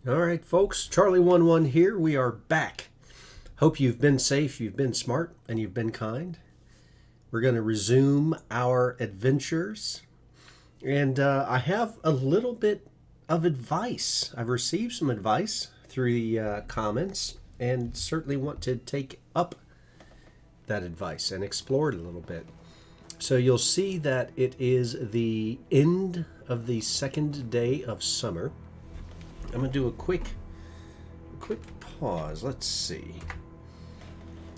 All right, folks, Charlie11 here. We are back. Hope you've been safe, you've been smart, and you've been kind. We're going to resume our adventures. And I have a little bit of advice. I've received some advice through the comments and certainly want to take up that advice and explore it a little bit. So you'll see that it is the end of the second day of summer. I'm going to do a quick pause. Let's see.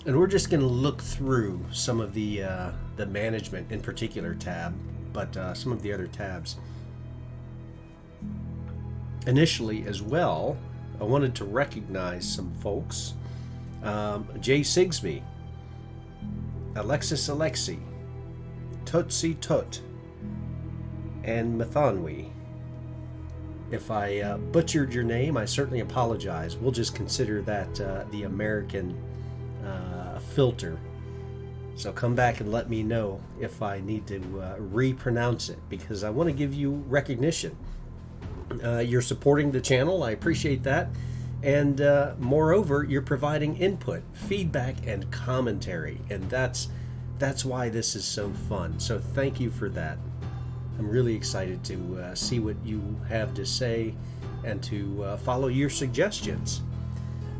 And we're just going to look through some of the management in particular tab, but some of the other tabs. Initially as well, I wanted to recognize some folks. Jay Sigsby, Alexis Alexi, Tutsi Tut, and Mathanwi. If I butchered your name, I certainly apologize. We'll just consider that the American filter. So come back and let me know if I need to repronounce it, because I want to give you recognition. You're supporting the channel. I appreciate that. And moreover, you're providing input, feedback, and commentary. And that's why this is so fun. So thank you for that. I'm really excited to see what you have to say and to follow your suggestions.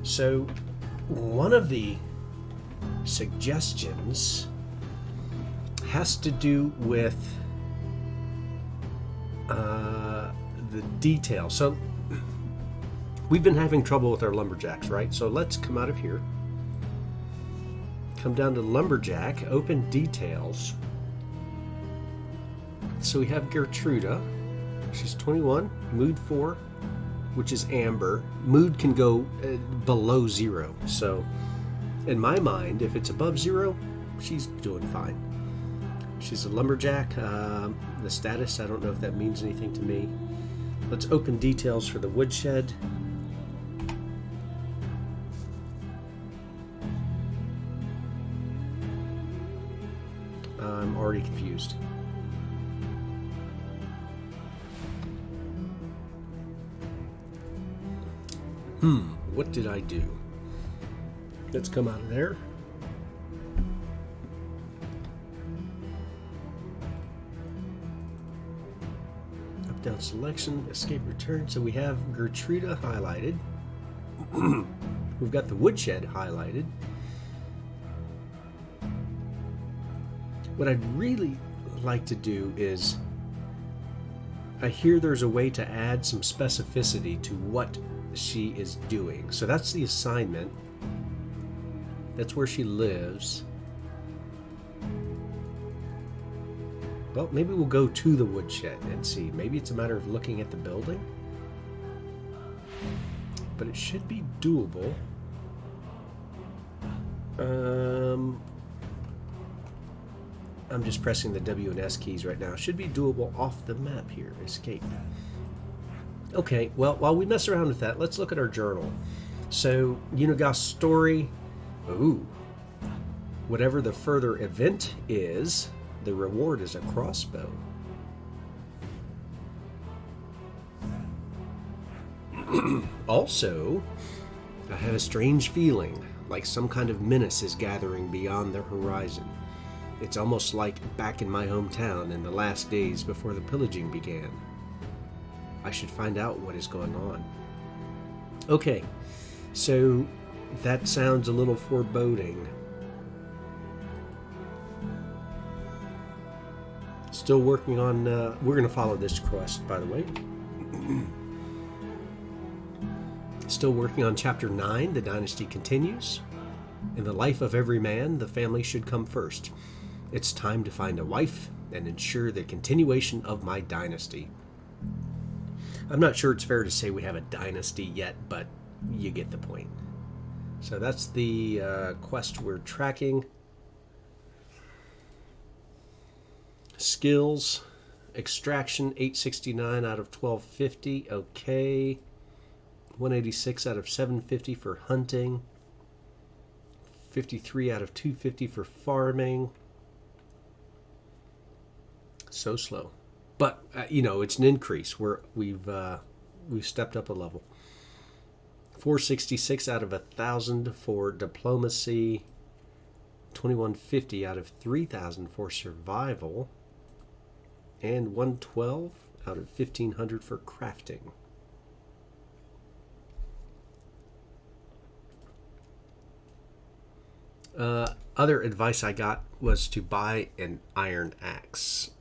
So one of the suggestions has to do with the detail. So we've been having trouble with our lumberjacks, right? So let's come out of here, come down to lumberjack, open details. So we have Gertruda. She's 21, mood 4, which is amber. Mood can go below 0. So in my mind, if it's above 0, she's doing fine. She's a lumberjack. The status, I don't know if that means anything to me. Let's open details for the woodshed. I'm already confused. What did I do? Let's come out of there. Up, down, selection, escape, return. So we have Gertruda highlighted. We've got the woodshed highlighted. What I'd really like to do is, I hear there's a way to add some specificity to what she is doing. So that's the assignment. That's where she lives. Well, maybe we'll go to the woodshed and see. Maybe it's a matter of looking at the building. But it should be doable. I'm just pressing the W and S keys right now. Should be doable off the map here. Escape. Okay, well, while we mess around with that, let's look at our journal. So, Unigast story. Ooh. Whatever the further event is, the reward is a crossbow. Also, I have a strange feeling, like some kind of menace is gathering beyond the horizon. It's almost like back in my hometown in the last days before the pillaging began. I should find out what is going on. Okay, so that sounds a little foreboding. Still working on, we're going to follow this quest, by the way. Still working on Chapter 9, the Dynasty continues. In the life of every man, the family should come first. It's time to find a wife and ensure the continuation of my dynasty. I'm not sure it's fair to say we have a dynasty yet, but you get the point. So that's the quest we're tracking. Skills, extraction, 869 out of 1250, okay. 186 out of 750 for hunting. 53 out of 250 for farming. So slow. But, it's an increase. We've stepped up a level. 466 out of 1,000 for diplomacy. 2150 out of 3,000 for survival. And 112 out of 1,500 for crafting. Other advice I got was to buy an iron axe.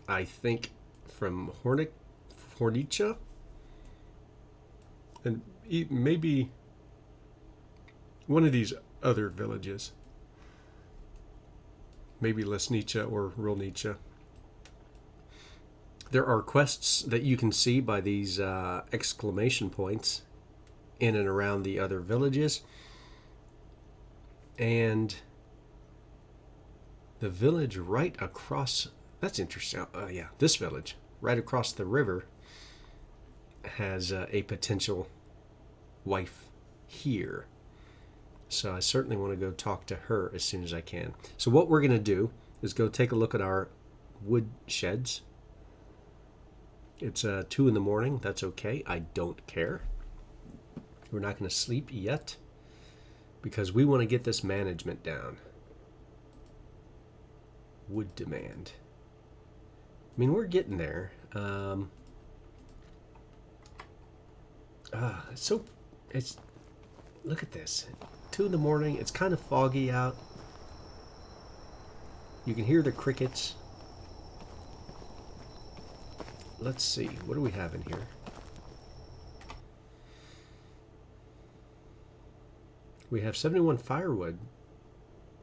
I think from Hornicha, and maybe one of these other villages. Maybe Lesnicha or Rilnicha. There are quests that you can see by these exclamation points in and around the other villages. And the village right across, that's interesting. Yeah, this village right across the river has a potential wife here. So I certainly want to go talk to her as soon as I can. So what we're going to do is go take a look at our wood sheds. It's 2 in the morning. That's okay. I don't care. We're not going to sleep yet because we want to get this management down. Wood demand. I mean, we're getting there. It's look at this. 2 in the morning. It's kind of foggy out. You can hear the crickets. Let's see. What do we have in here? We have 71 firewood.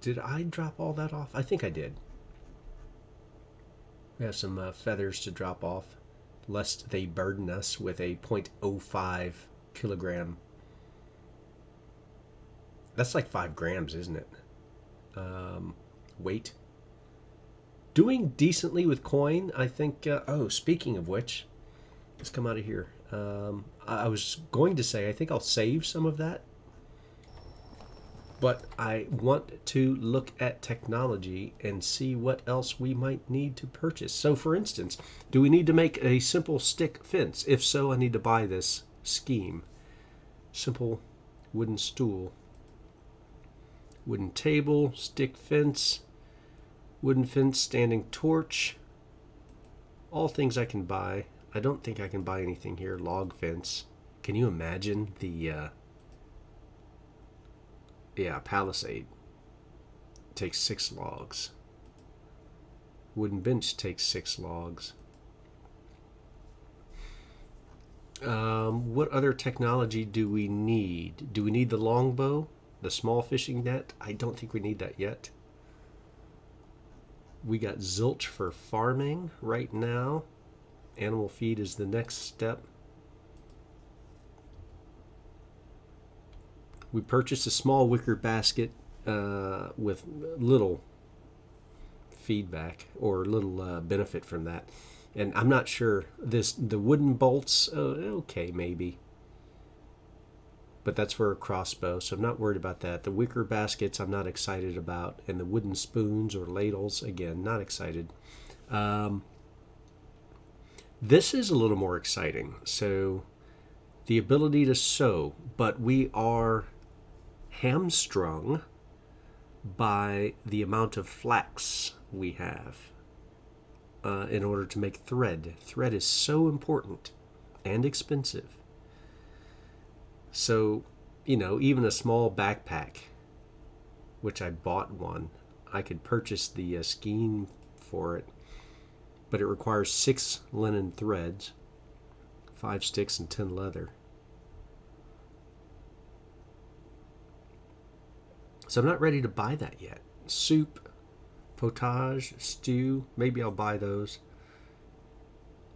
Did I drop all that off? I think I did. We have some feathers to drop off, lest they burden us with a 0.05 kilogram. That's like 5 grams, isn't it? Weight. Doing decently with coin, I think. Speaking of which, let's come out of here. I was going to say, I think I'll save some of that. But I want to look at technology and see what else we might need to purchase. So, for instance, do we need to make a simple stick fence? If so, I need to buy this scheme. Simple wooden stool. Wooden table, stick fence, wooden fence, standing torch. All things I can buy. I don't think I can buy anything here. Log fence. Can you imagine the... palisade takes 6 logs. Wooden bench takes 6 logs. What other technology do we need? Do we need the longbow? The small fishing net? I don't think we need that yet. We got zilch for farming right now. Animal feed is the next step. We purchased a small wicker basket with little feedback or little benefit from that. And I'm not sure. The wooden bolts, okay, maybe. But that's for a crossbow, so I'm not worried about that. The wicker baskets I'm not excited about. And the wooden spoons or ladles, again, not excited. This is a little more exciting. So the ability to sew, but we are hamstrung by the amount of flax we have in order to make thread. Thread is so important and expensive. So, even a small backpack, which I bought one, I could purchase the skein for it, but it requires 6 linen threads, 5 sticks, and 10 leather. So I'm not ready to buy that yet. Soup, potage, stew, maybe I'll buy those.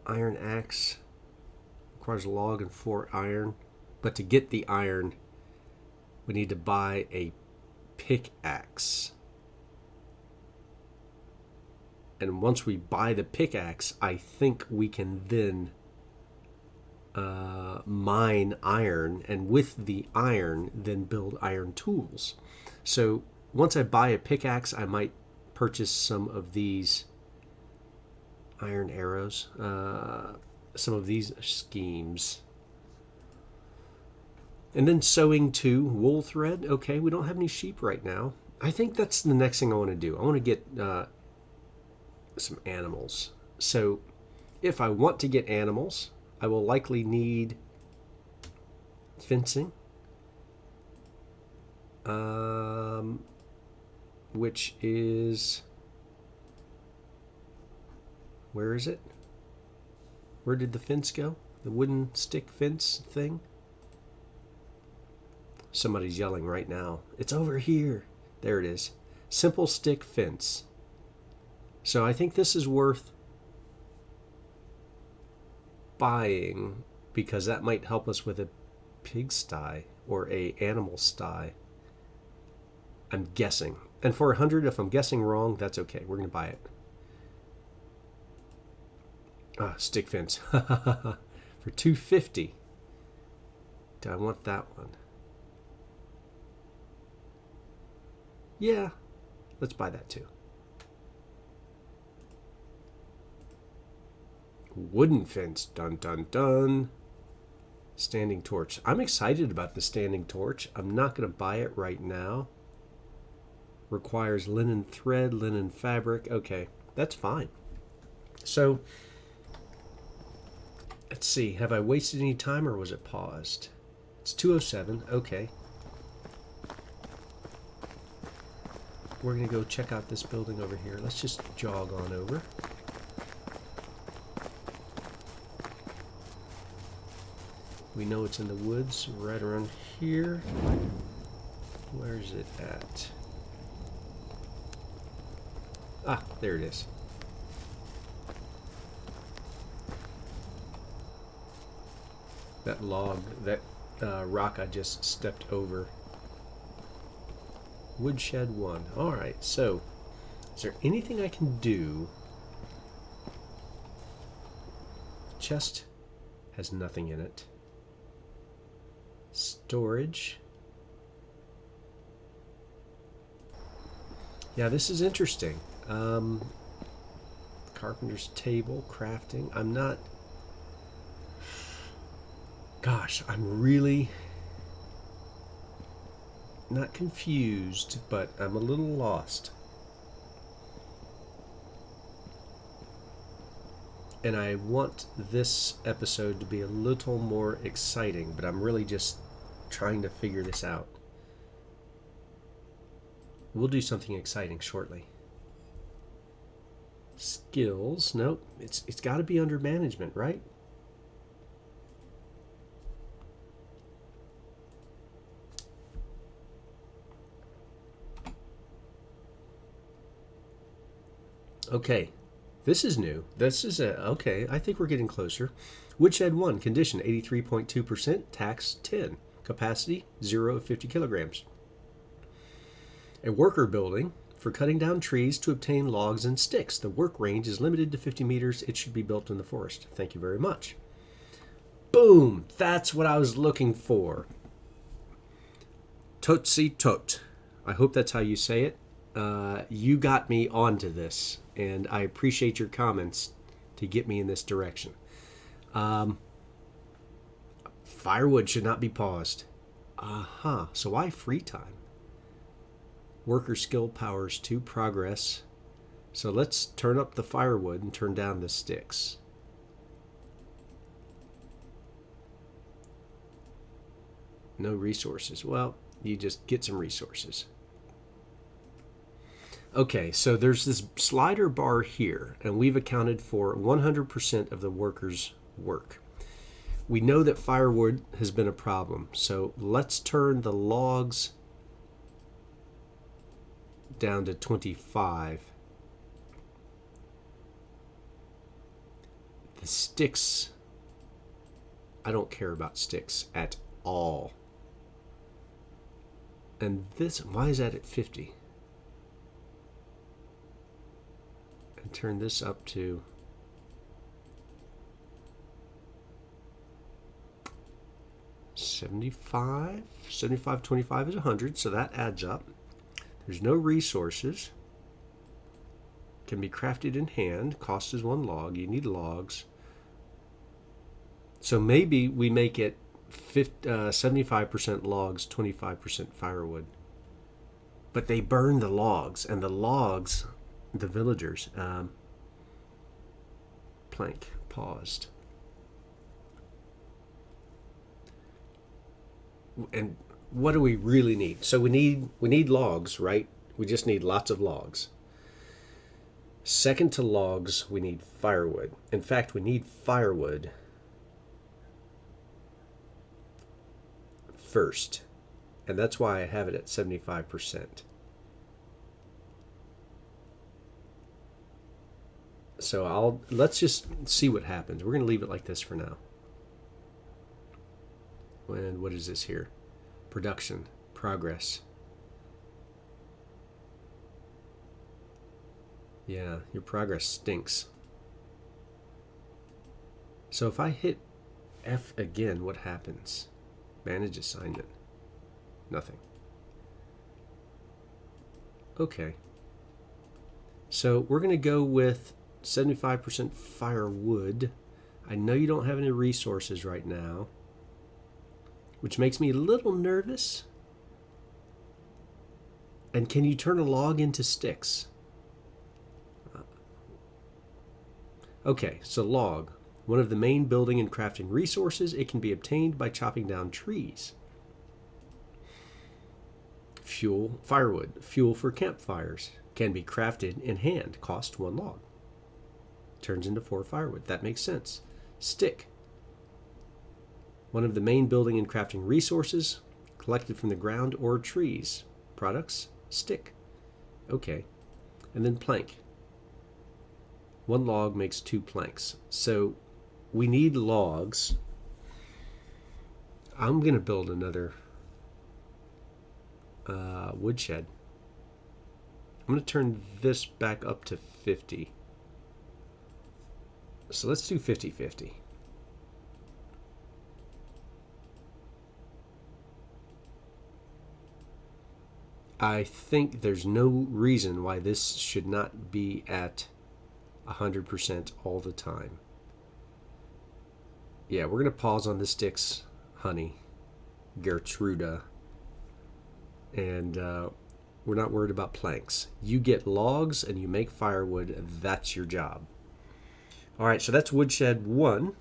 Iron axe requires a log and 4 iron. But to get the iron, we need to buy a pickaxe. And once we buy the pickaxe, I think we can then mine iron. And with the iron, then build iron tools. So once I buy a pickaxe, I might purchase some of these iron arrows, some of these schemes. And then sewing 2 wool thread. Okay, we don't have any sheep right now. I think that's the next thing I want to do. I want to get some animals. So if I want to get animals, I will likely need fencing, which is, where is it? Where did the fence go? The wooden stick fence thing? Somebody's yelling right now. It's over here. There it is. Simple stick fence. So I think this is worth buying because that might help us with a pigsty or a animal sty. I'm guessing. And for 100, if I'm guessing wrong, that's okay. We're going to buy it. Stick fence. For 250. Do I want that one? Yeah, let's buy that too. Wooden fence. Dun dun dun. Standing torch. I'm excited about the standing torch. I'm not going to buy it right now. Requires linen thread, linen fabric. Okay, that's fine. So, let's see. Have I wasted any time or was it paused? It's 2:07. Okay. We're going to go check out this building over here. Let's just jog on over. We know it's in the woods right around here. Where's it at? Ah, there it is. That log, that rock I just stepped over. Woodshed 1. Alright, so is there anything I can do? Chest has nothing in it. Storage. Yeah, this is interesting. Carpenter's table, crafting. I'm not... Gosh, I'm really... not confused, but I'm a little lost. And I want this episode to be a little more exciting, but I'm really just trying to figure this out. We'll do something exciting shortly. Skills. Nope. It's got to be under management, right? Okay, this is new. This is okay, I think we're getting closer. Woodshed 1, condition 83.2%, tax 10, capacity 0 of 50 kilograms. A worker building for cutting down trees to obtain logs and sticks. The work range is limited to 50 meters. It should be built in the forest. Thank you very much. Boom! That's what I was looking for. Tootsie toot. I hope that's how you say it. You got me onto this, and I appreciate your comments to get me in this direction. Firewood should not be paused. So why free time? Worker skill powers 2, progress. So let's turn up the firewood and turn down the sticks. No resources. Well, you just get some resources. Okay, so there's this slider bar here, and we've accounted for 100% of the workers' work. We know that firewood has been a problem, so let's turn the logs down to 25. The sticks, I don't care about sticks at all. And this, why is that at 50? And turn this up to 75. 75, 25 is 100, so that adds up. There's no resources. Can be crafted in hand. Cost is 1 log. You need logs. So maybe we make it 75% logs, 25% firewood. But they burn the logs, and the logs, the villagers, plank, paused. And what do we really need? So we need logs, right? We just need lots of logs. Second to logs, we need firewood. In fact, we need firewood first. And that's why I have it at 75%. So let's just see what happens. We're going to leave it like this for now. And what is this here? Production, progress. Yeah, your progress stinks. So if I hit F again, what happens? Manage assignment. Nothing. Okay. So we're going to go with 75% firewood. I know you don't have any resources right now, which makes me a little nervous. And can you turn a log into sticks? Okay, so log. One of the main building and crafting resources. It can be obtained by chopping down trees. Fuel, firewood. Fuel for campfires. Can be crafted in hand. Cost 1 log. Turns into 4 firewood. That makes sense. Stick. One of the main building and crafting resources. Collected from the ground or trees. Products. Stick. Okay. And then plank. 1 log makes 2 planks. So we need logs. I'm going to build another woodshed. I'm going to turn this back up to 50. So let's do 50-50. I think there's no reason why this should not be at 100% all the time. Yeah, we're going to pause on the sticks, honey, Gertruda. And we're not worried about planks. You get logs and you make firewood. That's your job. All right, so that's woodshed 1.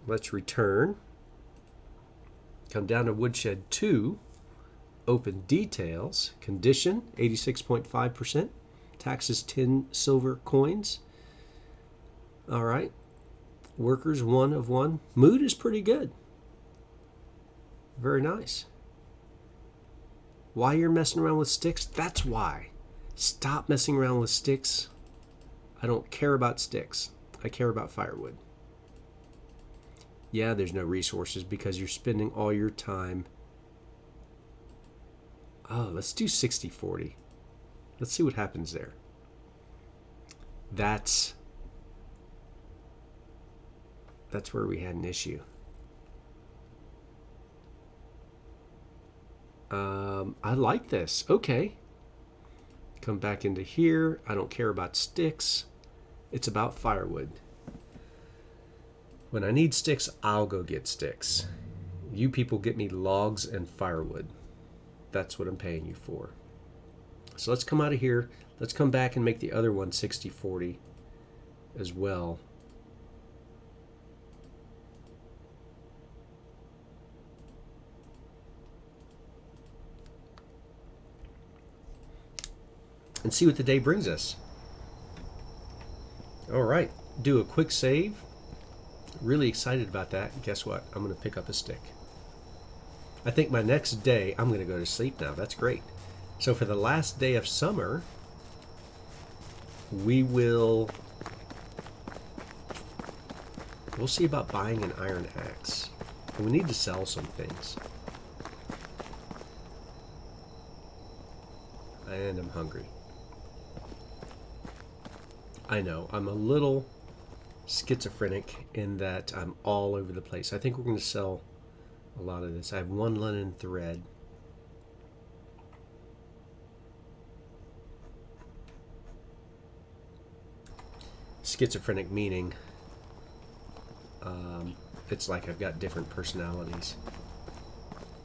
Let's return. Come down to woodshed 2. Open details. Condition, 86.5%. Taxes, 10 silver coins. All right. Workers, 1 of 1. Mood is pretty good. Very nice. Why you're messing around with sticks? That's why. Stop messing around with sticks. I don't care about sticks. I care about firewood. Yeah, there's no resources because you're spending all your time. Oh, let's do 60-40. Let's see what happens there. That's where we had an issue. I like this. Okay. Come back into here. I don't care about sticks. It's about firewood. When I need sticks, I'll go get sticks. You people get me logs and firewood. That's what I'm paying you for. So let's come out of here. Let's come back and make the other one 60-40 as well. And see what the day brings us. All right, do a quick save. Really excited about that. Guess what? I'm going to pick up a stick. I think my next day, I'm going to go to sleep now. That's great. So for the last day of summer, we'll see about buying an iron axe. And we need to sell some things. And I'm hungry. I know, I'm a little schizophrenic in that I'm all over the place. I think we're going to sell a lot of this. I have 1 linen thread. Schizophrenic meaning it's like I've got different personalities,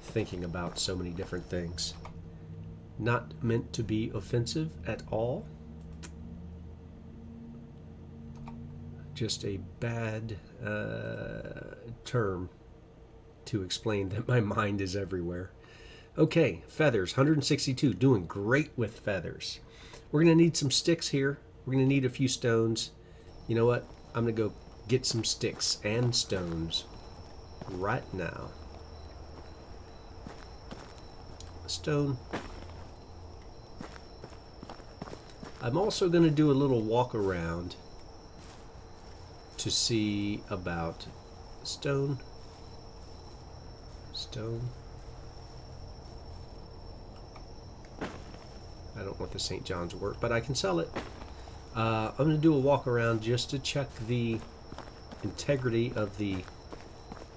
thinking about so many different things. Not meant to be offensive at all. Just a bad term to explain that my mind is everywhere. Okay, feathers, 162, doing great with feathers. We're going to need some sticks here. We're going to need a few stones. You know what? I'm going to go get some sticks and stones right now. Stone. I'm also going to do a little walk around to see about stone. Stone. I don't want the St. John's wort, but I can sell it. I'm going to do a walk around just to check the integrity of the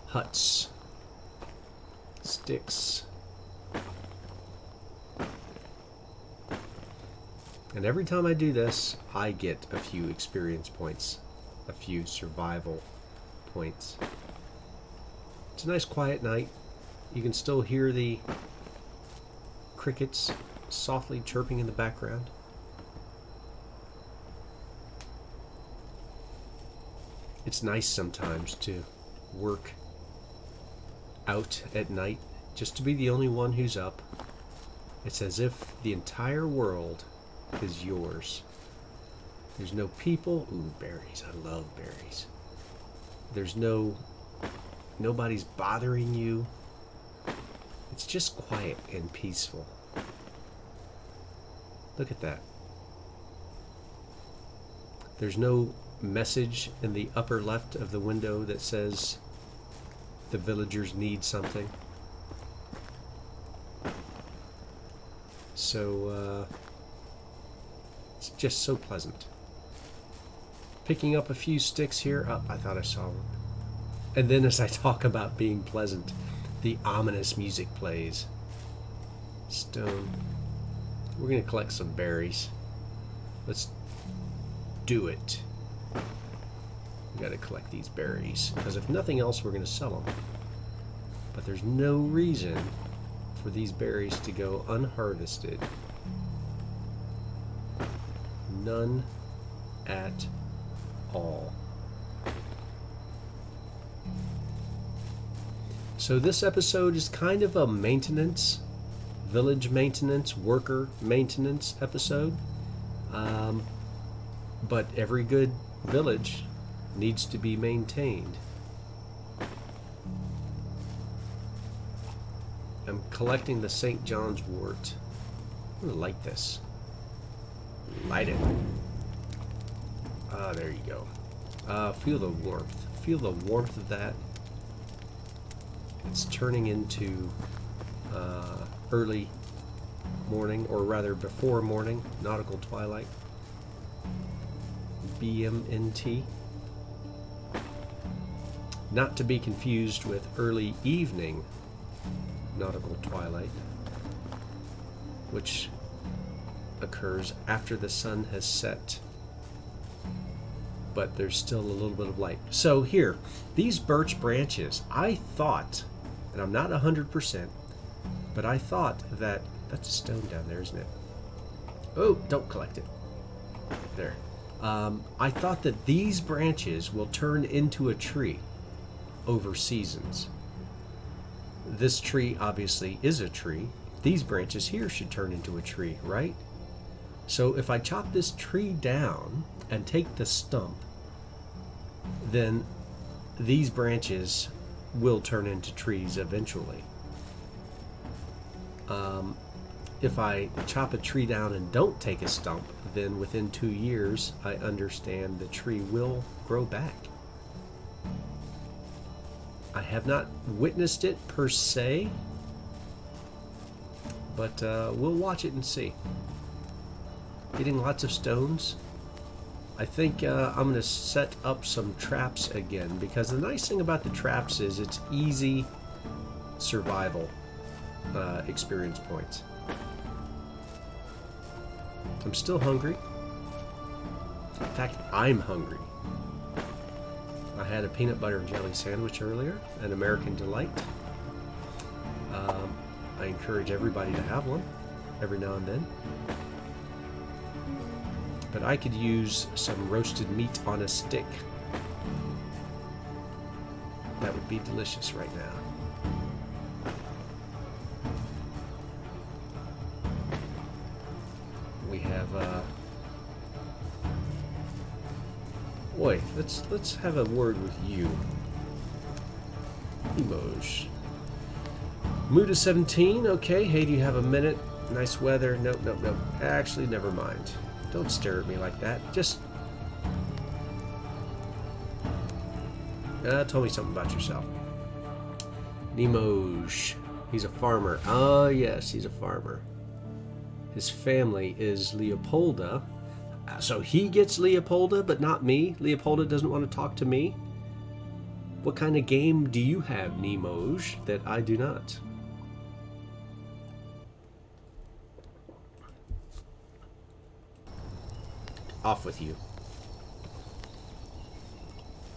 huts. Sticks. And every time I do this, I get a few experience points, a few survival points. It's a nice quiet night. You can still hear the crickets softly chirping in the background. It's nice sometimes to work out at night, just to be the only one who's up. It's as if the entire world is yours. There's no people. Ooh, berries. I love berries. There's nobody's bothering you. It's just quiet and peaceful. Look at that. There's no message in the upper left of the window that says the villagers need something. So, it's just so pleasant. Picking up a few sticks here. Oh, I thought I saw one. And then as I talk about being pleasant, the ominous music plays. Stone. We're going to collect some berries. Let's do it. We got to collect these berries, because if nothing else, we're going to sell them. But there's no reason for these berries to go unharvested. None at all. So this episode is kind of a maintenance, village maintenance, worker maintenance episode. But every good village needs to be maintained. I'm collecting the St. John's wort. I'm gonna light this. Light it. Ah, there you go. Feel the warmth. Feel the warmth of that. It's turning into early morning, or rather before morning, nautical twilight. BMNT. Not to be confused with early evening nautical twilight, which occurs after the sun has set, but there's still a little bit of light. So here, these birch branches, I thought, and I'm not 100%, but I thought that, that's a stone down there, isn't it? Oh, don't collect it. There. I thought that these branches will turn into a tree over seasons. This tree obviously is a tree. These branches here should turn into a tree, right? So if I chop this tree down and take the stump, then these branches will turn into trees eventually. If I chop a tree down and don't take a stump, then within 2 years, I understand the tree will grow back. I have not witnessed it per se, but we'll watch it and see. Getting lots of stones. I think I'm going to set up some traps again, because the nice thing about the traps is it's easy survival experience points. I'm still hungry. In fact, I'm hungry. I had a peanut butter and jelly sandwich earlier, an American delight. I encourage everybody to have one every now and then. But I could use some roasted meat on a stick. That would be delicious right now. We have boy, let's have a word with you. Emoj. Mood is 17. Okay, hey, do you have a minute? Nice weather. Nope. Actually, never mind. Don't stare at me like that. Just tell me something about yourself. Nemoj. He's a farmer. Ah, yes, he's a farmer. His family is Leopolda. So he gets Leopolda, but not me? Leopolda doesn't want to talk to me? What kind of game do you have, Nemoj, that I do not? Off with you.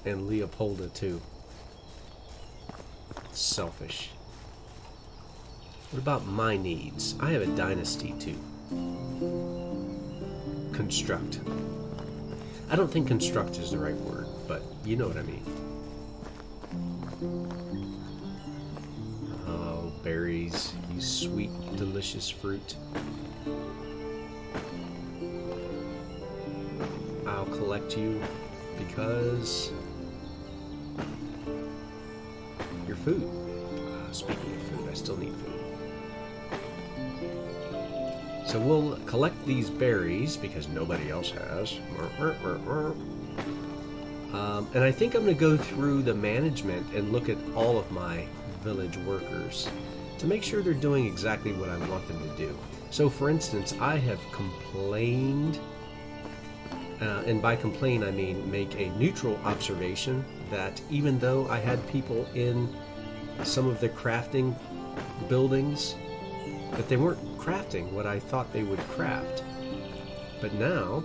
And Leopolda, too. Selfish. What about my needs? I have a dynasty, too. Construct. I don't think construct is the right word, but you know what I mean. Oh, berries, you sweet, delicious fruit. I'll collect you because your food. Speaking of food, I still need food. So we'll collect these berries because nobody else has. And I think I'm going to go through the management and look at all of my village workers to make sure they're doing exactly what I want them to do. So for instance, I have complained, and by complain I mean make a neutral observation that even though I had people in some of the crafting buildings, that they weren't crafting what I thought they would craft. But now,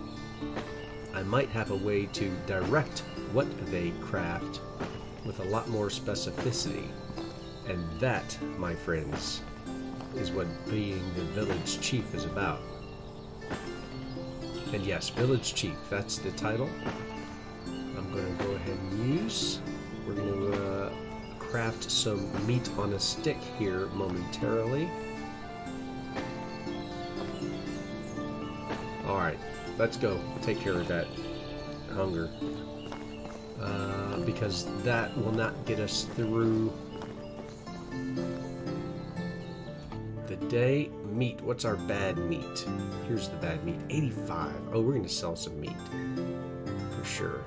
I might have a way to direct what they craft with a lot more specificity. And that, my friends, is what being the village chief is about. And yes, village chief, that's the title. I'm going to go ahead and use. We're going to craft some meat on a stick here momentarily. Alright, let's go. Take care of that hunger. Because that will not get us through the day. Meat. What's our bad meat? Here's the bad meat. 85. Oh, we're going to sell some meat. For sure.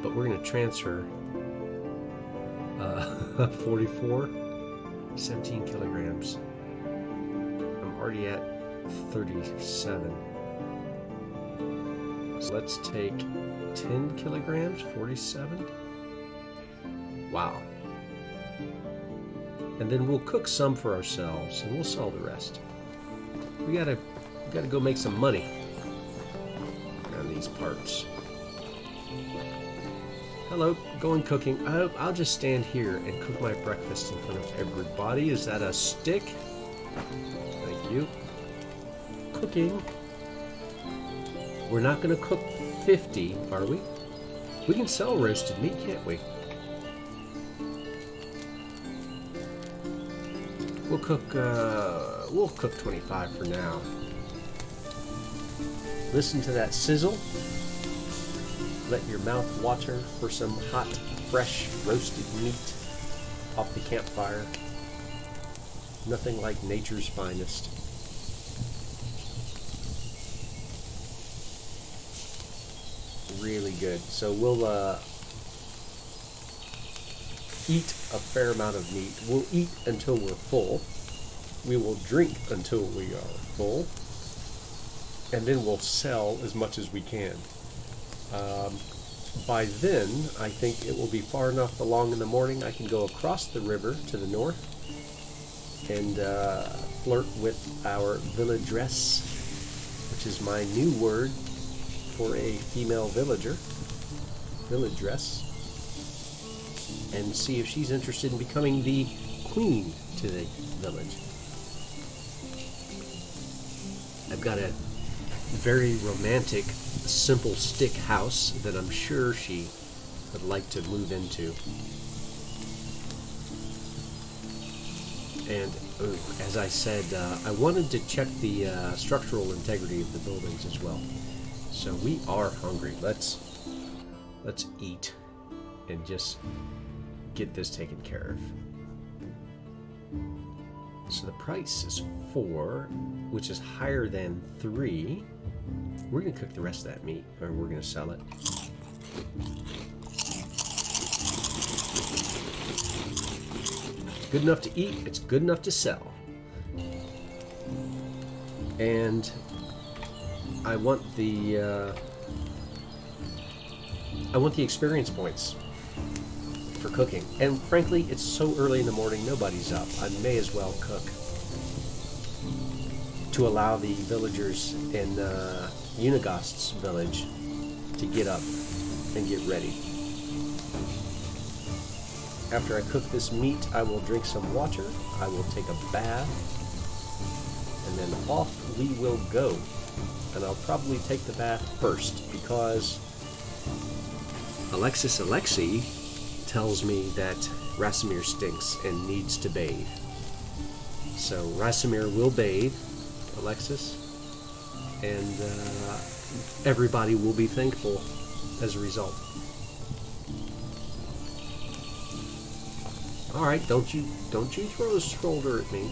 But we're going to transfer 44. 17 kilograms. I'm already at 37. So let's take 10 kilograms, 47. Wow. And then we'll cook some for ourselves and we'll sell the rest. We gotta go make some money on these parts. Hello, going cooking. I'll just stand here and cook my breakfast in front of everybody. Is that a stick? Thank you. Cooking. We're not going to cook 50, are we? We can sell roasted meat, can't we? We'll cook 25 for now. Listen to that sizzle. Let your mouth water for some hot, fresh, roasted meat off the campfire. Nothing like nature's finest. Really good. So we'll eat a fair amount of meat. We'll eat until we're full. We will drink until we are full. And then we'll sell as much as we can. By then, I think it will be far enough along in the morning I can go across the river to the north and flirt with our villageress, which is my new word for a female villager. village dress and see if she's interested in becoming the queen to the village. I've got a very romantic, simple stick house that I'm sure she would like to move into. And as I said, I wanted to check the structural integrity of the buildings as well. So we are hungry. Let's eat and just get this taken care of. So the price is 4, which is higher than 3. We're going to cook the rest of that meat, or we're going to sell it. Good enough to eat, it's good enough to sell. And I want the experience points for cooking. And frankly, it's so early in the morning, nobody's up. I may as well cook to allow the villagers in Unigost's village to get up and get ready. After I cook this meat, I will drink some water, I will take a bath, and then off we will go. And I'll probably take the bath first because Alexei tells me that Racimir stinks and needs to bathe. So Racimir will bathe Alexis, and everybody will be thankful as a result. All right, don't you throw a shoulder at me.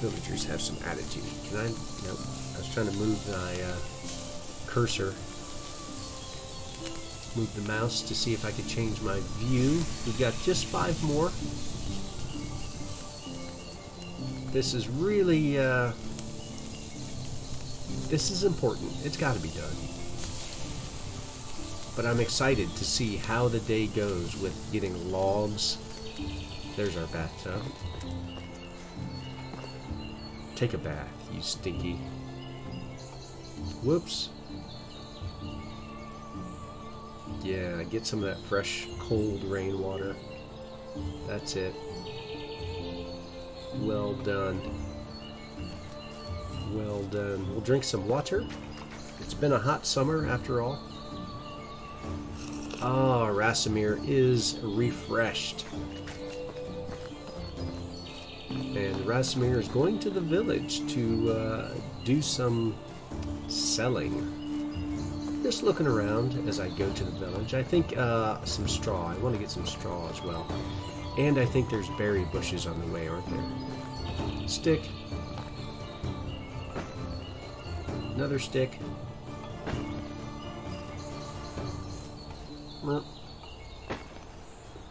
Villagers have some attitude. Can I? Nope. I was trying to move my cursor, move the mouse to see if I could change my view. We've got just 5 more. This is really, this is important. It's got to be done. But I'm excited to see how the day goes with getting logs. There's our bathtub. Take a bath, you stinky. Whoops. Yeah, get some of that fresh, cold rainwater. That's it. Well done. Well done. We'll drink some water. It's been a hot summer after all. Ah, Racimir is refreshed. And Racimir is going to the village to do some selling. Just looking around as I go to the village. I think some straw. I want to get some straw as well. And I think there's berry bushes on the way, aren't there? Stick. Another stick.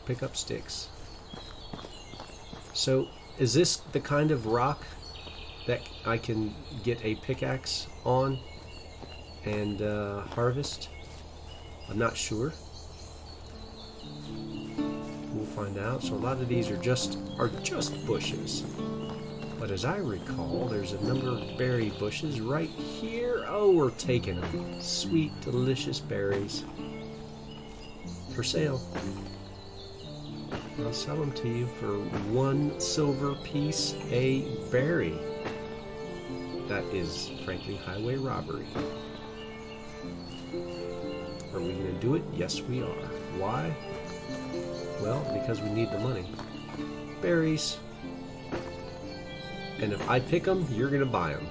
Pick up sticks. So, is this the kind of rock that I can get a pickaxe on and harvest? I'm not sure. We'll find out. So a lot of these are just bushes. But as I recall, there's a number of berry bushes right here. Oh, we're taking them. Sweet, delicious berries. For sale. I'll sell them to you for 1 silver piece a berry. That is, frankly, highway robbery. Are we going to do it? Yes, we are. Why? Well, because we need the money. Berries. And if I pick them, you're going to buy them.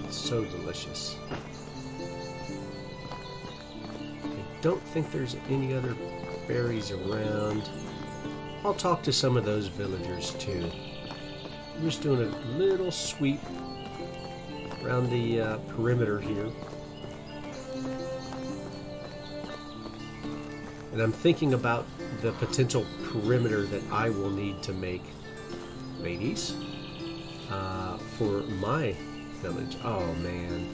It's so delicious. I don't think there's any other berries around. I'll talk to some of those villagers too. I'm just doing a little sweep around the perimeter here. And I'm thinking about the potential perimeter that I will need to make, ladies, for my village. Oh man,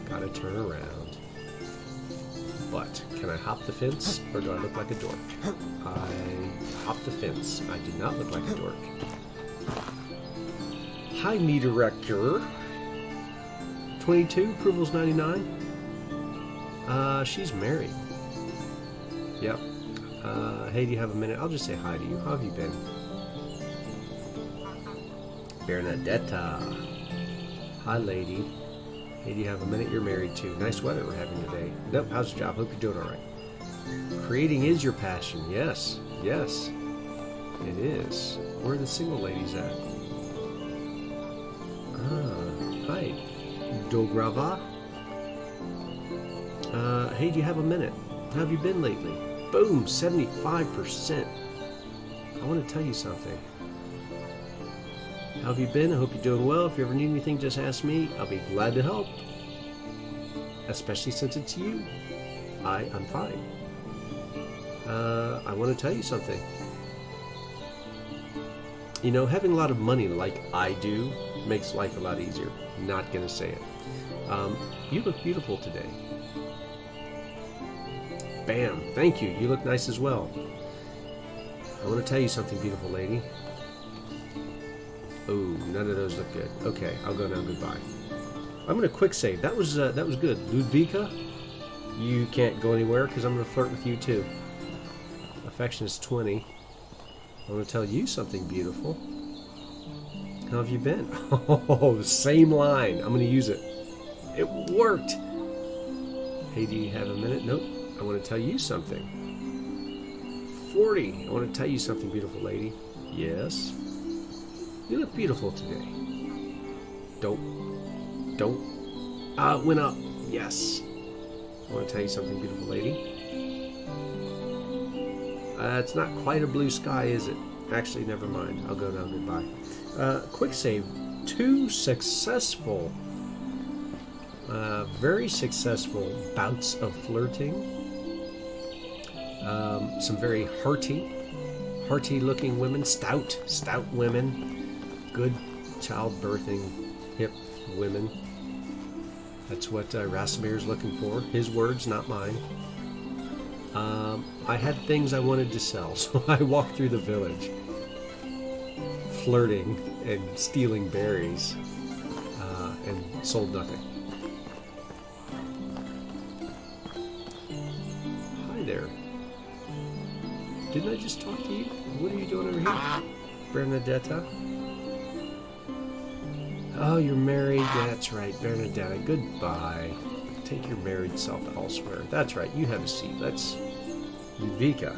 gotta turn around. But can I hop the fence, or do I look like a dork? I hop the fence. I do not look like a dork. Hi, me director. 22, approval's 99. She's married. Yep. Hey, do you have a minute? I'll just say hi to you. How have you been? Bernadetta. Hi, lady. Hey, do you have a minute? You're married too. Nice weather we're having today. Nope, how's the job? Hope you're doing all right. Creating is your passion. Yes, yes, it is. Where are the single ladies at? Hi. Dograva. Hey, do you have a minute? How have you been lately? Boom, 75%. I want to tell you something. How have you been? I hope you're doing well. If you ever need anything, just ask me. I'll be glad to help. Especially since it's you. I'm fine. I want to tell you something. You know, having a lot of money like I do makes life a lot easier. Not gonna say it. You look beautiful today. Bam, thank you. You look nice as well. I want to tell you something, beautiful lady. Oh, none of those look good. Okay, I'll go now. Goodbye. I'm gonna quick save. That was good. Ludvika, you can't go anywhere because I'm gonna flirt with you too. Affection is 20. I want to tell you something beautiful. How have you been? Oh, same line. I'm gonna use it. It worked. Hey, do you have a minute? Nope. I want to tell you something. 40. I want to tell you something, beautiful lady. Yes. You look beautiful today. Don't. It went up. Yes. I want to tell you something, beautiful lady. It's not quite a blue sky, is it? Actually, never mind. I'll go now. Goodbye. Quick save. 2 successful, very successful bouts of flirting. Some very hearty-looking women. Stout women. Good childbirthing, hip women. That's what Racimir is looking for. His words, not mine. I had things I wanted to sell, so I walked through the village, flirting and stealing berries, and sold nothing. Hi there. Didn't I just talk to you? What are you doing over here? Bernadetta? Oh, you're married? That's right, Bernadetta. Goodbye. Take your married self elsewhere. That's right, you have a seat. Let's... Ludvika.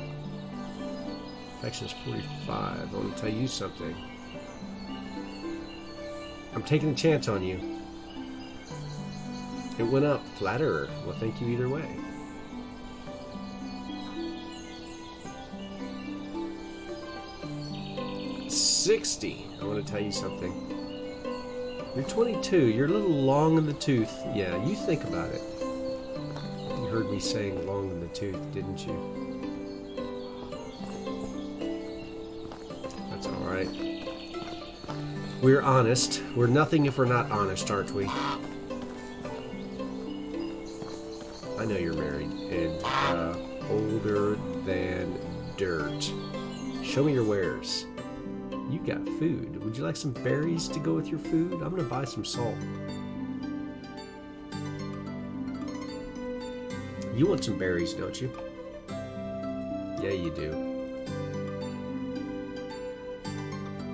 Affection is 45. I want to tell you something. I'm taking a chance on you. It went up. Flatterer. Well, thank you either way. $60. I want to tell you something. You're 22. You're a little long in the tooth. Yeah, you think about it. You heard me saying long in the tooth, didn't you? That's all right. We're honest. We're nothing if we're not honest, aren't we? I know you're married and older than dirt. Show me your wares. You got food. Would you like some berries to go with your food? I'm gonna buy some salt. You want some berries, don't you? Yeah, you do.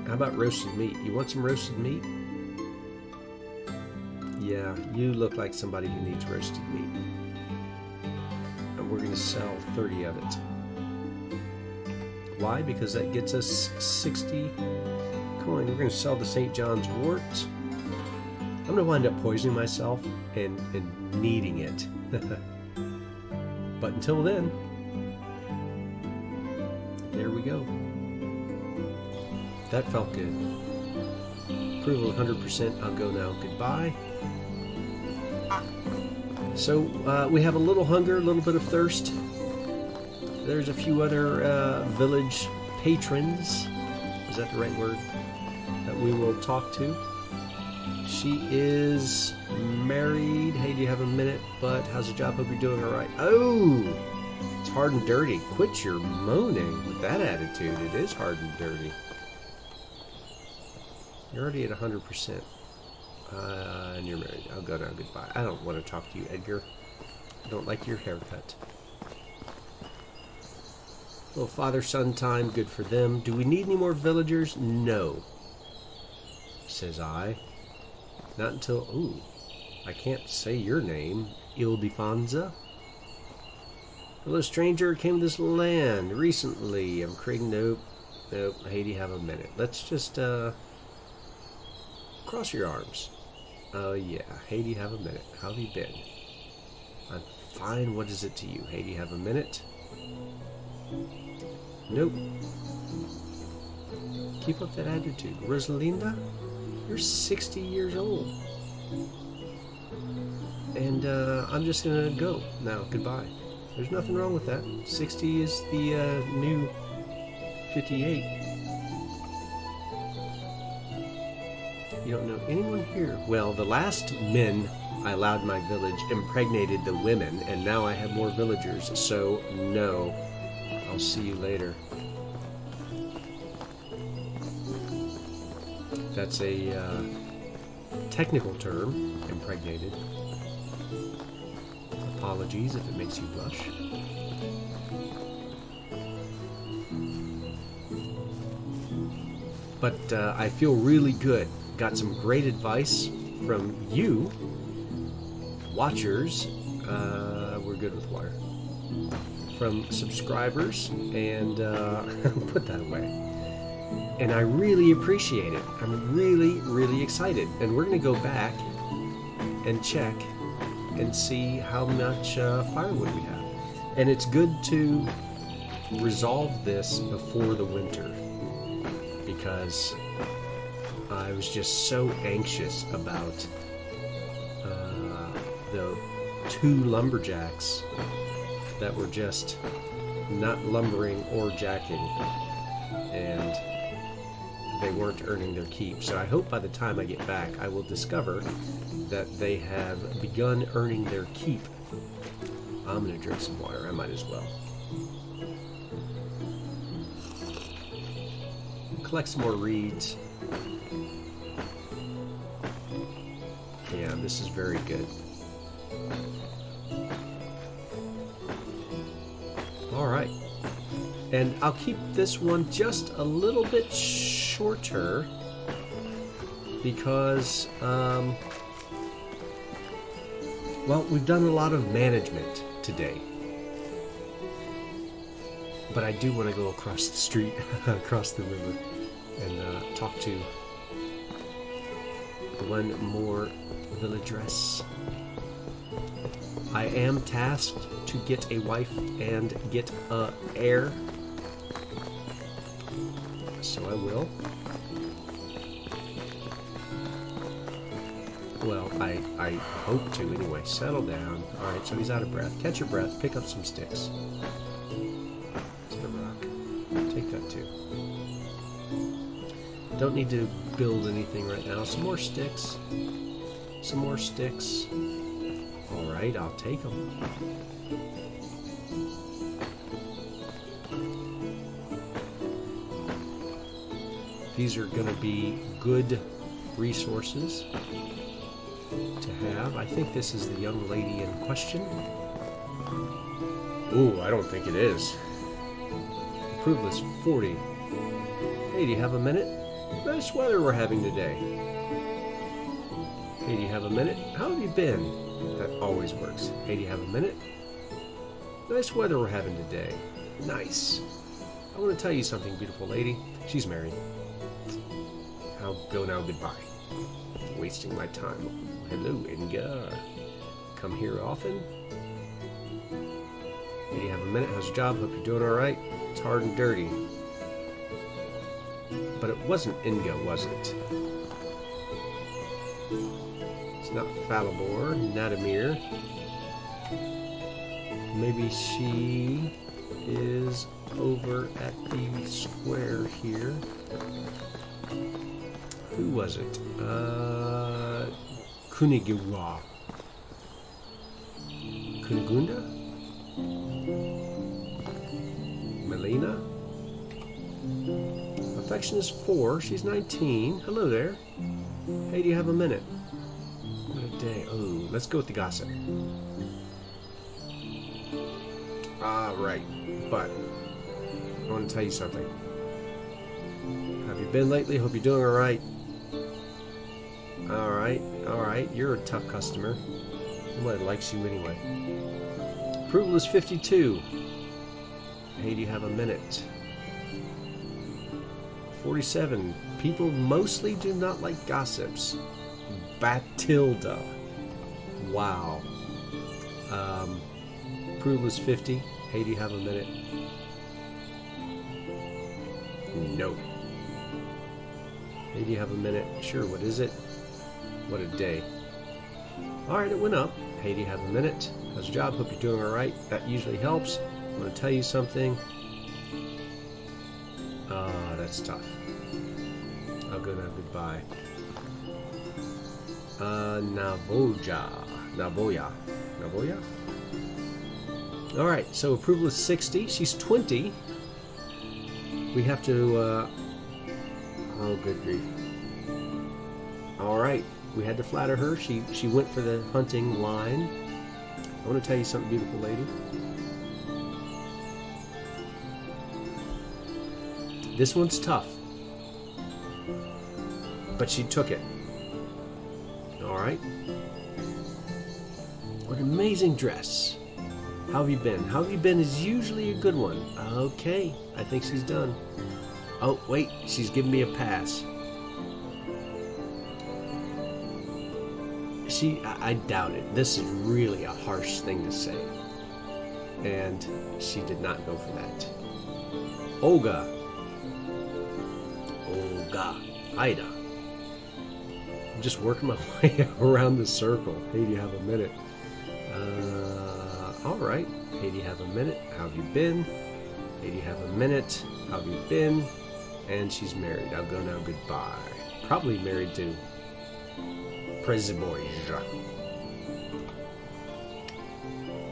How about roasted meat? You want some roasted meat? Yeah, you look like somebody who needs roasted meat. And we're gonna sell 30 of it. Why? Because that gets us 60 coin. We're going to sell the St. John's wort. I'm going to wind up poisoning myself and needing it. But until then, there we go. That felt good. Approval 100%. I'll go now. Goodbye. So we have a little hunger, a little bit of thirst. There's a few other village patrons, is that the right word, that we will talk to. She is married. Hey, do you have a minute? But how's the job? Hope you're doing all right. Oh, it's hard and dirty. Quit your moaning with that attitude. It is hard and dirty. You're already at 100%. And you're married. I'll go now. Goodbye. I don't want to talk to you, Edgar. I don't like your haircut. Little father-son time. Good for them. Do we need any more villagers? No. Says I. Not until... Ooh. I can't say your name. Ildefonsa. Hello, stranger. Came to this land recently. I'm creating... Nope. Nope. Haiti, have a minute. Let's just, cross your arms. Oh, yeah. Haiti, have a minute. How have you been? I'm fine. What is it to you? Haiti, have a minute? Nope. Keep up that attitude. Rosalinda, you're 60 years old. And, I'm just gonna go now. Goodbye. There's nothing wrong with that. 60 is the, new 58. You don't know anyone here. Well, the last men I allowed my village impregnated the women, and now I have more villagers, so no. I'll see you later. That's a technical term, impregnated. Apologies if it makes you blush. But I feel really good. Got some great advice from you, watchers. We're good with water. From subscribers, and put that away. And I really appreciate it. I'm really, really excited. And we're going to go back and check and see how much firewood we have. And it's good to resolve this before the winter, because I was just so anxious about the 2 lumberjacks that were just not lumbering or jacking, and they weren't earning their keep. So I hope by the time I get back I will discover that they have begun earning their keep. I'm gonna drink some water. I might as well. Collect some more reeds. Yeah, this is very good. Alright. And I'll keep this one just a little bit shorter because, well, we've done a lot of management today. But I do want to go across the street, across the river, and talk to one more villageress. I am tasked to get a wife and get a heir, so I will. Well, I hope to anyway. Settle down. Alright, so he's out of breath. Catch your breath. Pick up some sticks. To the rock. Take that too. Don't need to build anything right now. Some more sticks. Some more sticks. Alright, I'll take them. These are going to be good resources to have. I think this is the young lady in question. Ooh, I don't think it is. Approval is 40. Hey, do you have a minute? Nice weather we're having today. Hey, do you have a minute? How have you been? That always works. Hey, do you have a minute? Nice weather we're having today. Nice. I want to tell you something, beautiful lady. She's married. I'll go now. Goodbye. Wasting my time. Hello, Inga. Come here often? Hey, do you have a minute? How's your job? Hope you're doing alright. It's hard and dirty. But it wasn't Inga, was it? It's not Falibor, Nadamir. Maybe she is over at the square here. Who was it? Kunigiwa. Kunigunda? Melina? A Affection is 4. She's 19. Hello there. Hey, do you have a minute? What a day. Oh, let's go with the gossip. Right. But I want to tell you something. Have you been lately? Hope you're doing all right. All right. All right. You're a tough customer. Nobody likes you anyway. Approval is 52. Hey, do you have a minute? 47. People mostly do not like gossips. Batilda. Wow. Approval is 50. Hey, do you have a minute? No. Hey, do you have a minute? Sure, what is it? What a day. Alright, it went up. Hey, do you have a minute? How's your job? Hope you're doing alright. That usually helps. I want to tell you something. That's tough. I'll go now. Goodbye. Navoya. Alright, so approval is 60. She's 20. We have to, oh, good grief. Alright, we had to flatter her. She went for the hunting line. I want to tell you something, beautiful lady. This one's tough. But she took it. Alright. What an amazing dress. How have you been? How have you been is usually a good one. Okay, I think she's done. Oh, wait, she's giving me a pass. I doubt it. This is really a harsh thing to say. And she did not go for that. Olga. Ida. I'm just working my way around the circle. Hey, do you have a minute? Alright. Hey, do you have a minute? How have you been? Hey, do you have a minute? How have you been? And she's married. I'll go now. Goodbye. Probably married to Preziborja.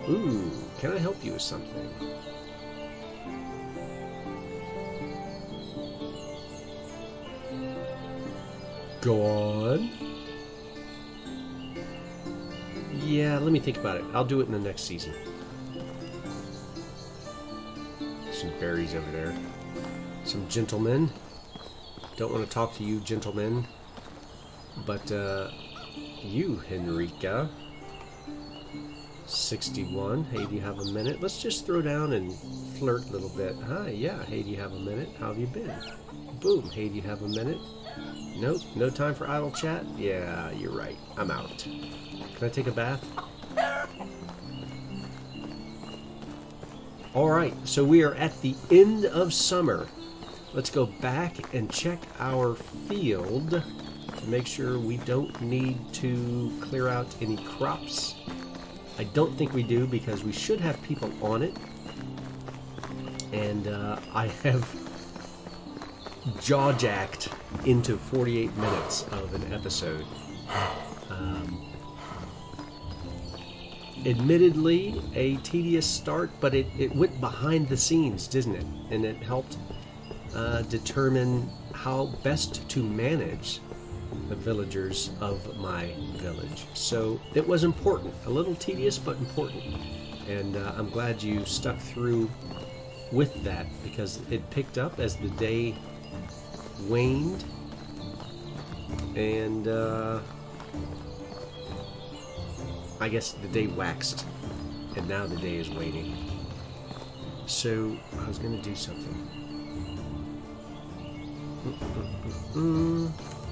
Ooh, can I help you with something? Go on. Yeah, let me think about it. I'll do it in the next season. Some berries over there. Some gentlemen. Don't want to talk to you, gentlemen. But, you, Henrika. 61. Hey, do you have a minute? Let's just throw down and flirt a little bit. Hi, yeah. Hey, do you have a minute? How have you been? Boom. Hey, do you have a minute? Nope. No time for idle chat? Yeah, you're right. I'm out. Can I take a bath? Alright, so we are at the end of summer. Let's go back and check our field to make sure we don't need to clear out any crops. I don't think we do because we should have people on it. And I have jaw-jacked into 48 minutes of an episode. Admittedly, a tedious start, but it went behind the scenes, didn't it? And it helped determine how best to manage the villagers of my village. So it was important. A little tedious, but important. And I'm glad you stuck through with that because it picked up as the day waned. And I guess the day waxed, and now the day is waning. So I was going to do something.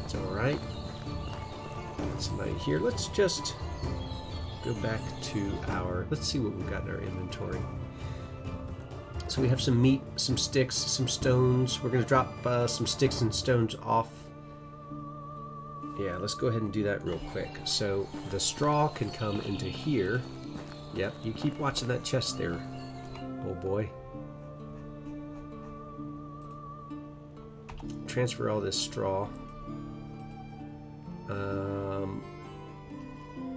It's alright. Somebody here. Let's just go back to our... Let's see what we've got in our inventory. So we have some meat, some sticks, some stones. We're going to drop some sticks and stones off. Yeah, let's go ahead and do that real quick. So the straw can come into here. Yep, you keep watching that chest there, old boy. Transfer all this straw.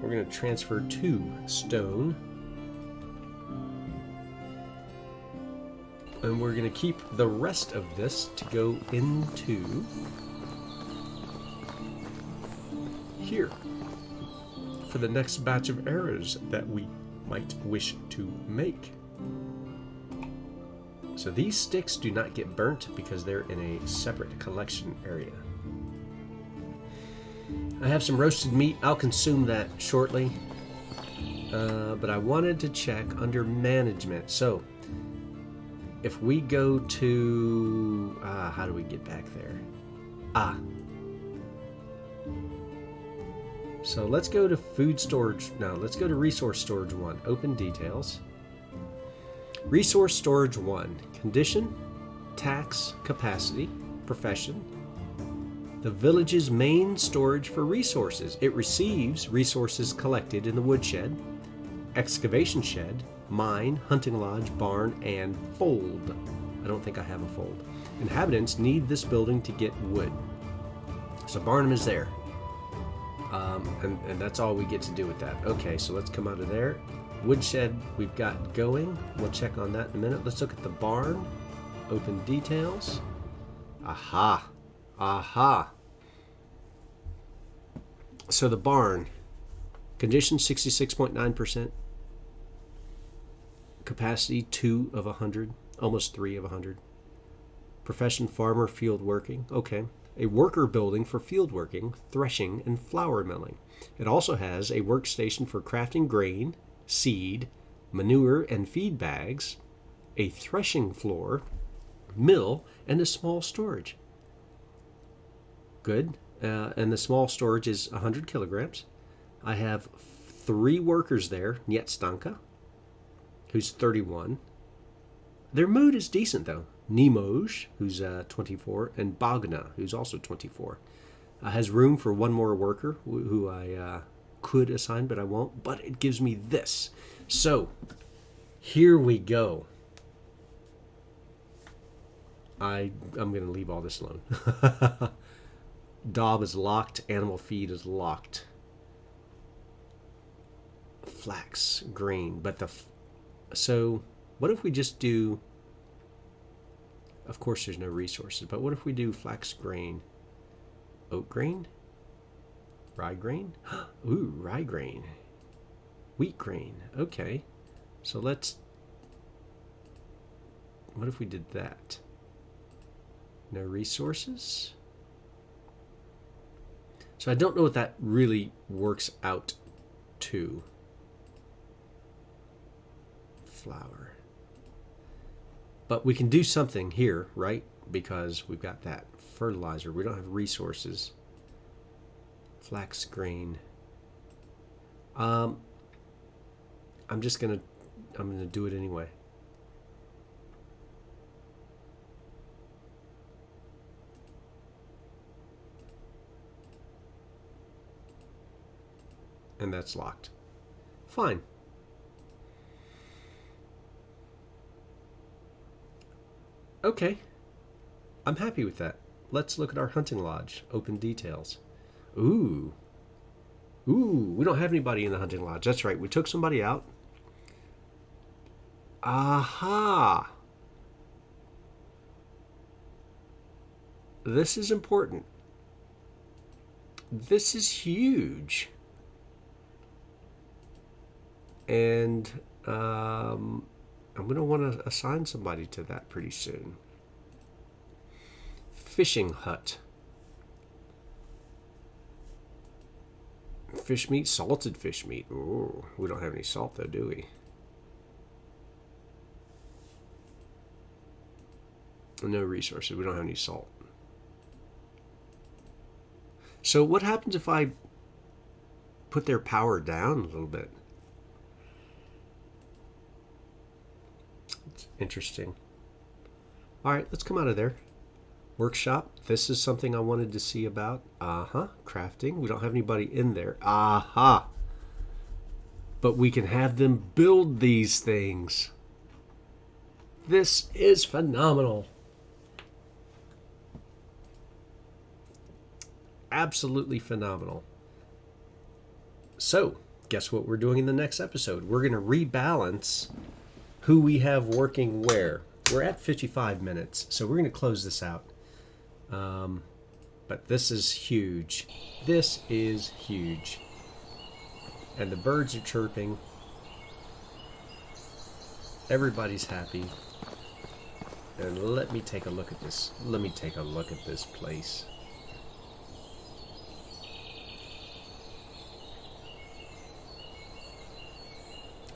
We're going to transfer 2 stone. And we're going to keep the rest of this to go into here for the next batch of arrows that we might wish to make. So these sticks do not get burnt because they're in a separate collection area. I have some roasted meat. I'll consume that shortly. But I wanted to check under management. So if we go to... how do we get back there? So let's go to food storage. No, let's go to resource storage 1. Open details. Resource storage 1. Condition, tax, capacity, profession. The village's main storage for resources. It receives resources collected in the woodshed, excavation shed, mine, hunting lodge, barn, and fold. I don't think I have a fold. Inhabitants need this building to get wood. So Barnum is there. And that's all we get to do with that. Okay, so let's come out of there. Woodshed we've got going. We'll check on that in a minute. Let's look at the barn. Open details. Aha. Aha. So the barn. Condition 66.9%. Capacity 2 of 100. Almost 3 of 100. Profession farmer, field working. Okay. A worker building for field working, threshing, and flour milling. It also has a workstation for crafting grain, seed, manure, and feed bags, a threshing floor, mill, and a small storage. Good. And the small storage is 100 kilograms. I have 3 workers there. Njetstanka, who's 31. Their mood is decent, though. Nemoj, who's 24, and Bagna, who's also 24. Has room for 1 more worker who I could assign, but I won't. But it gives me this. So, here we go. I'm going to leave all this alone. Daub is locked. Animal feed is locked. Flax, grain. But so, what if we just do... Of course there's no resources, but what if we do flax grain? Oat grain? Rye grain? Ooh, rye grain. Wheat grain. Okay. So let's... What if we did that? No resources? So I don't know what that really works out to. Flour. But we can do something here, right? Because we've got that fertilizer. We don't have resources. Flax grain. I'm gonna do it anyway. And that's locked. Fine. Okay, I'm happy with that. Let's look at our hunting lodge. Open details. Ooh, we don't have anybody in the hunting lodge. That's right, we took somebody out. Aha! This is important. This is huge. And, I'm going to want to assign somebody to that pretty soon. Fishing hut. Fish meat, salted fish meat. Ooh, we don't have any salt though, do we? No resources. We don't have any salt. So what happens if I put their power down a little bit? Interesting. All right, let's come out of there. Workshop. This is something I wanted to see about. Crafting. We don't have anybody in there. But we can have them build these things. This is phenomenal. Absolutely phenomenal. So, guess what we're doing in the next episode? We're going to rebalance who we have working where. we're at 55 minutes, so we're going to close this out. But this is huge. This is huge. And the birds are chirping. Everybody's happy. And let me take a look at this. Let me take a look at this place.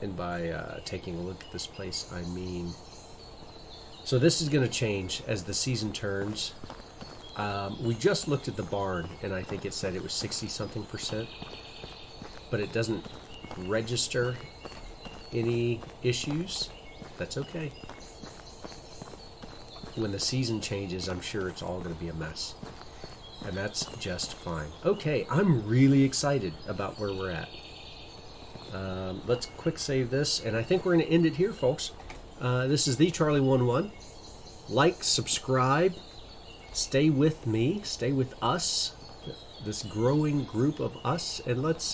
And by taking a look at this place, I mean... So this is going to change as the season turns. We just looked at the barn, and I think it said it was 60-something%. But it doesn't register any issues. That's okay. When the season changes, I'm sure it's all going to be a mess. And that's just fine. Okay, I'm really excited about where we're at. Let's quick save this, and I think we're going to end it here, folks. This is the Charlie11. Like, subscribe, stay with me, stay with us, this growing group of us, and let's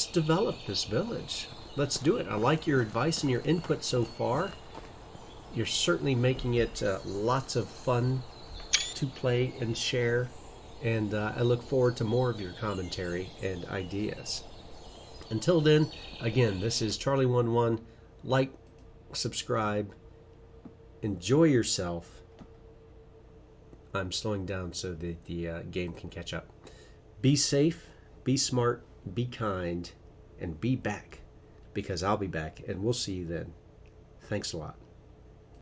develop this village. Let's do it. I like your advice and your input so far. You're certainly making it lots of fun to play and share, and I look forward to more of your commentary and ideas. Until then, again, this is Charlie11. Like, subscribe, enjoy yourself. I'm slowing down so that the game can catch up. Be safe, be smart, be kind, and be back, because I'll be back, and we'll see you then. Thanks a lot.